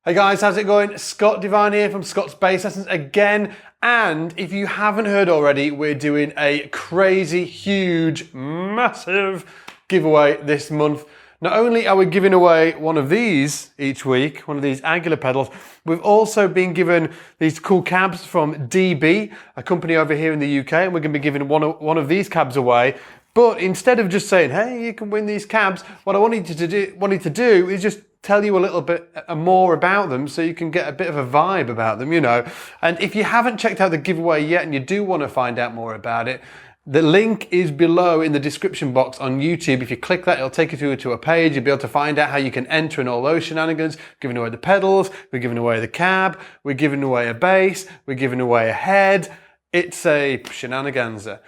Hey guys, how's it going? Scott Devine here from Scott's Bass Lessons again. And if you haven't heard already, we're doing a crazy, huge, massive giveaway this month. Not only are we giving away one of these each week, one of these angular pedals, we've also been given these cool cabs from DB, a company over here in the UK, and we're going to be giving one of these cabs away. But instead of just saying, hey, you can win these cabs, what I wanted to do is just tell you a little bit more about them so you can get a bit of a vibe about them, you know. And if you haven't checked out the giveaway yet and you do want to find out more about it, the link is below in the description box on YouTube. If you click that, it'll take you through to a page. You'll be able to find out how you can enter and all those shenanigans. We're giving away the pedals, we're giving away the cab, we're giving away a bass, we're giving away a head. It's a shenaniganza.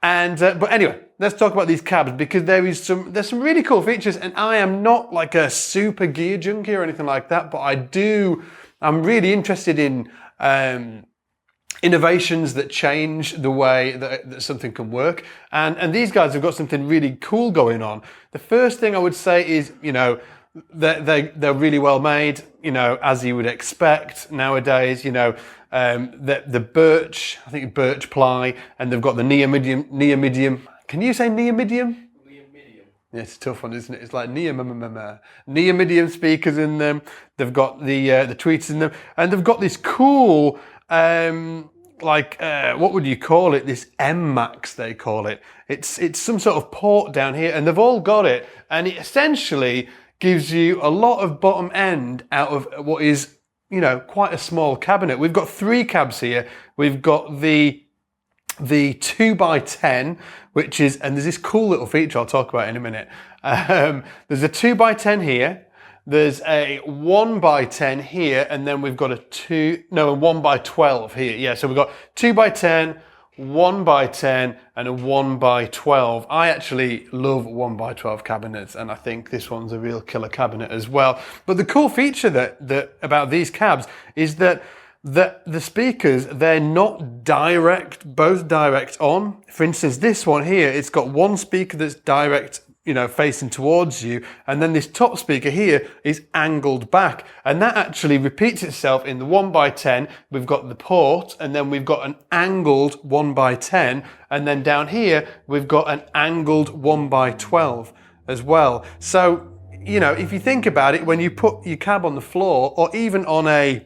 And but anyway, let's talk about these cabs because there's some really cool features, and I am not like a super gear junkie or anything like that, but I'm really interested in innovations that change the way that something can work. And these guys have got something really cool going on. The first thing I would say is, you know, they're really well made, you know, as you would expect nowadays, you know. The birch, I think birch ply, and they've got the neomidium. Can you say neomidium? Neomidium. Yeah, it's a tough one, isn't it? It's like neomidium speakers in them. They've got the tweeters in them, and they've got this cool, what would you call it? This M-Max, they call it. It's some sort of port down here, and they've all got it, and it essentially gives you a lot of bottom end out of what is, you know, quite a small cabinet. We've got three cabs here. We've got the 2x10, which is, and there's this cool little feature I'll talk about in a minute. There's a 2x10 here. There's a 1x10 here, and then we've got a 1x12 here. Yeah, so we've got 2x10, 1x10 and a 1x12. I actually love 1x12 cabinets, and I think this one's a real killer cabinet as well. But the cool feature that about these cabs is that the speakers, they're not both direct on. For instance, this one here, it's got one speaker that's direct, you know, facing towards you, and then this top speaker here is angled back, and that actually repeats itself in the 1x10. We've got the port, and then we've got an angled 1x10, and then down here we've got an angled 1x12 as well. So, you know, if you think about it, when you put your cab on the floor, or even on a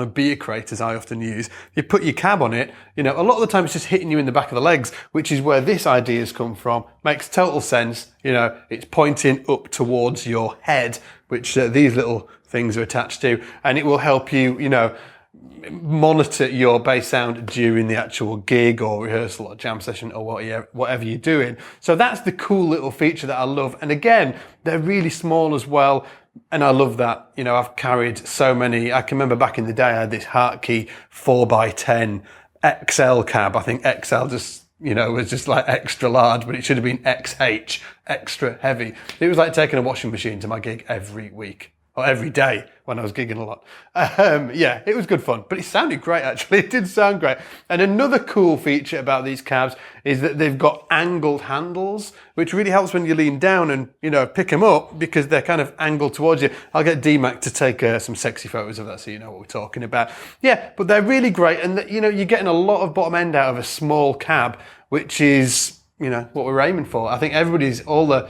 beer crate, as I often use, you put your cab on it, you know, a lot of the time it's just hitting you in the back of the legs, which is where this idea has come from. Makes total sense. You know, it's pointing up towards your head, which these little things are attached to, and it will help you, you know, monitor your bass sound during the actual gig or rehearsal or jam session or whatever you're doing. So that's the cool little feature that I love. And again, they're really small as well. And I love that. You know, I've carried so many. I can remember back in the day, I had this Hartkey 4x10 XL cab. I think XL just, you know, was just like extra large, but it should have been XH, extra heavy. It was like taking a washing machine to my gig every week. Or every day when I was gigging a lot. Yeah, it was good fun, but it sounded great actually. It did sound great. And another cool feature about these cabs is that they've got angled handles, which really helps when you lean down and, you know, pick them up because they're kind of angled towards you. I'll get DMAC to take some sexy photos of that so you know what we're talking about. Yeah, but they're really great, and you know, you're getting a lot of bottom end out of a small cab, which is, you know, what we're aiming for. I think all the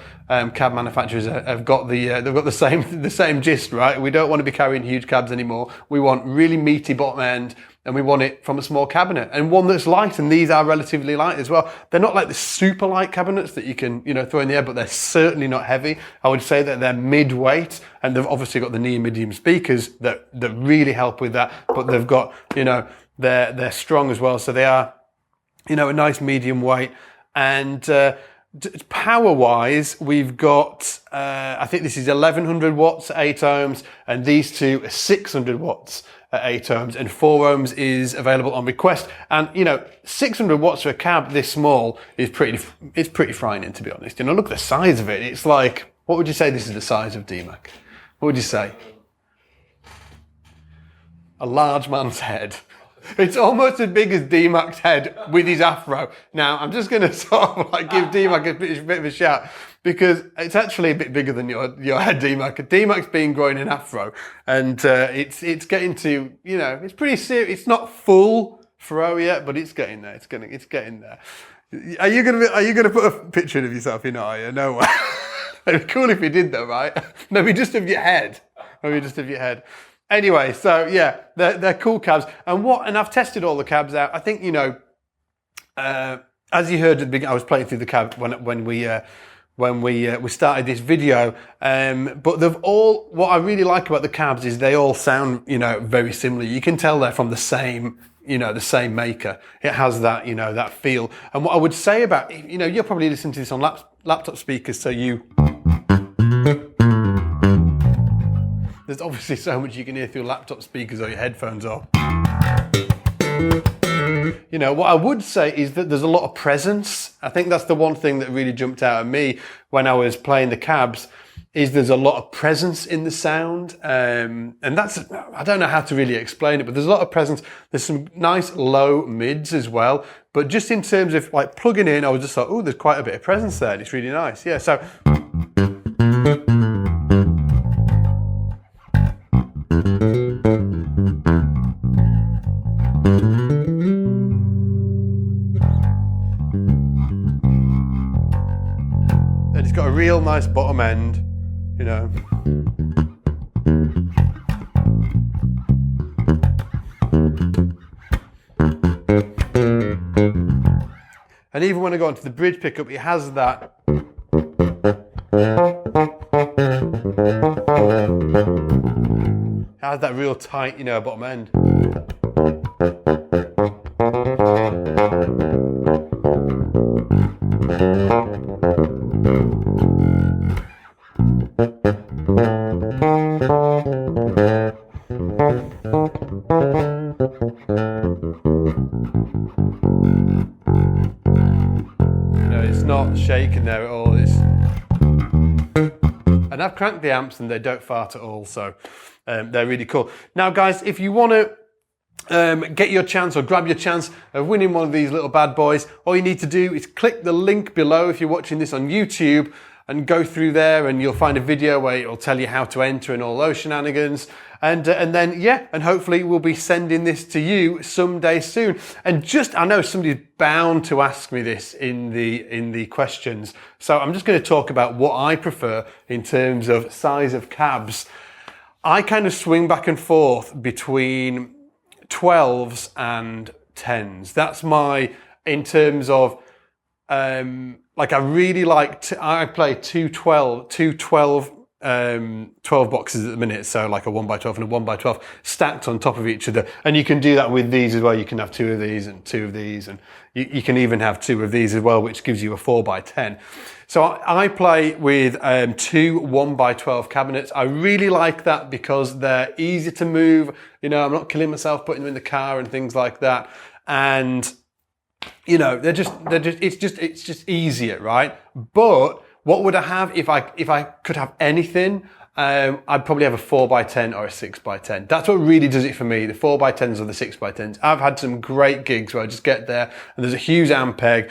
cab manufacturers have got they've got the same gist, right? We don't want to be carrying huge cabs anymore. We want really meaty bottom end, and we want it from a small cabinet, and one that's light, and these are relatively light as well. They're not like the super light cabinets that you can, you know, throw in the air, but they're certainly not heavy. I would say that they're mid-weight, and they've obviously got the neomidium speakers that really help with that, but they've got, you know, they're strong as well, so they are, you know, a nice medium weight. And power-wise, we've got, I think this is 1100 watts at 8 ohms, and these two are 600 watts at 8 ohms, and 4 ohms is available on request. And, you know, 600 watts for a cab this small is pretty frightening, to be honest. You know, look at the size of it. It's like, what would you say this is the size of, DMAC? What would you say? A large man's head. It's almost as big as D-Mac's head with his afro. Now, I'm just going to sort of like give D-Mac a bit of a shout because it's actually a bit bigger than your head, D-Mac. D-Mac's been growing an afro, and it's getting to, you know, it's pretty serious. It's not full fro yet, but it's getting there. It's getting there. Are you gonna put a picture of yourself? You know, are you? No way. It'd be cool if you did though, right? Maybe just of your head. Anyway, so yeah, they're cool cabs, and I've tested all the cabs out. I think, you know, as you heard at the beginning, I was playing through the cab when we started this video. But what I really like about the cabs is they all sound, you know, very similar. You can tell they're from the same maker. It has that, you know, that feel. And what I would say about, you know, you're probably listening to this on laptop speakers, so there's obviously so much you can hear through laptop speakers or your headphones or, you know, what I would say is that there's a lot of presence. I think that's the one thing that really jumped out at me when I was playing the cabs, is there's a lot of presence in the sound. And that's, I don't know how to really explain it, but there's a lot of presence. There's some nice low mids as well. But just in terms of like plugging in, I was just like, oh, there's quite a bit of presence there. And it's really nice. Yeah, so. And it's got a real nice bottom end, you know. And even when I go into the bridge pickup, it has that. It has that real tight, you know, bottom end. You know, it's not shaking there at all. And I've cranked the amps and they don't fart at all, so they're really cool. Now, guys, if you want to get your chance or grab your chance of winning one of these little bad boys, all you need to do is click the link below if you're watching this on YouTube and go through there, and you'll find a video where it'll tell you how to enter and all those shenanigans. And then, yeah, and hopefully we'll be sending this to you someday soon. And I know somebody's bound to ask me this in the questions. So I'm just going to talk about what I prefer in terms of size of cabs. I kind of swing back and forth between 12s and 10s. That's in terms of, like I really I play two 12 boxes at the minute, so like a 1x12 and a 1x12 stacked on top of each other. And you can do that with these as well. You can have two of these and two of these, and you can even have two of these as well, which gives you a 4x10. So I play with two 1x12 cabinets. I really like that because they're easy to move. You know, I'm not killing myself putting them in the car and things like that. And you know, it's just easier, right? But what would I have if I could have anything? I'd probably have a 4x10 or a 6x10. That's what really does it for me, the 4x10s or the 6x10s. I've had some great gigs where I just get there and there's a huge amp egg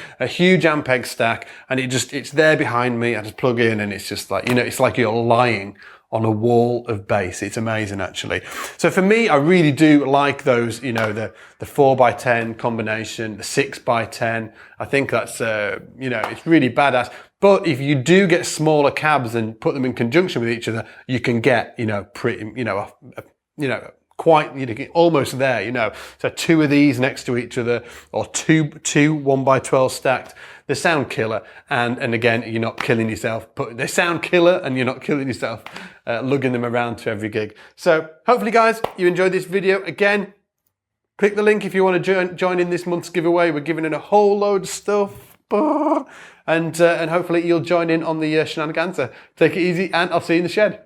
stack, and it's there behind me. I just plug in and it's just like, you know, it's like you're lying on a wall of bass. It's amazing, actually. So for me, I really do like those, you know, the 4x10 combination, the 6x10. I think that's, you know, it's really badass. But if you do get smaller cabs and put them in conjunction with each other, you can get, you know, pretty, you know, quite, you know, almost there, you know. So two of these next to each other, or two 1x12 stacked. They sound killer, and again, you're not killing yourself. They sound killer, and you're not killing yourself lugging them around to every gig. So hopefully, guys, you enjoyed this video. Again, click the link if you want to join in this month's giveaway. We're giving in a whole load of stuff, and hopefully you'll join in on the shenanigans. Take it easy, and I'll see you in the shed.